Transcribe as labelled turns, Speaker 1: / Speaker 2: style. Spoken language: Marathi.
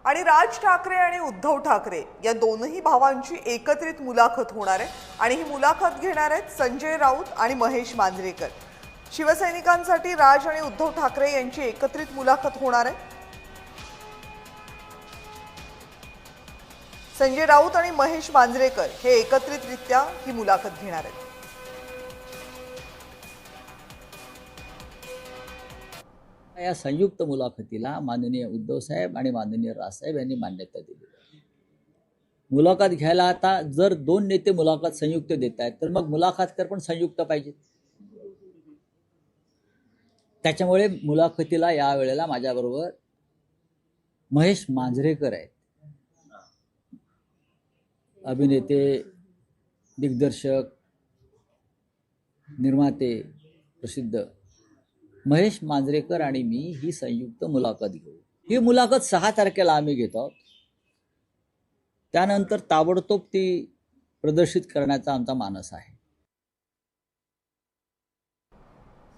Speaker 1: आणि राज ठाकरे आणि उद्धव ठाकरे या दोनही भावांची एकत्रित मुलाखत होणार आहे आणि ही मुलाखत घेणार आहेत संजय राऊत आणि महेश मांजरेकर। शिवसैनिकांसाठी राज आणि उद्धव ठाकरे यांची एकत्रित मुलाखत होणार आहे। संजय राऊत आणि महेश मांजरेकर हे एकत्रितरित्या ही मुलाखत घेणार आहेत।
Speaker 2: या संयुक्त मुलाखतीला माननीय उद्धव साहेब आणि माननीय राजसाहेब यांनी मान्यता दिली। मुलाखत घ्यायला आता जर दोन नेते मुलाखत संयुक्त देत आहेत तर मग मुलाखतकार पण संयुक्त पाहिजे। त्याच्यामुळे मुलाखतीला या वेळेला माझ्याबरोबर महेश मांजरेकर आहेत। अभिनेते, दिग्दर्शक, निर्माते, प्रसिद्ध महेश मांजरेकर आणि मी ही संयुक्त मुलाखत घेऊ। ही मुलाखत 6 तारखेला आम्ही घेत आहोत। त्यानंतर ताबडतोब ती प्रदर्शित करण्याचा आमचा मानस आहे।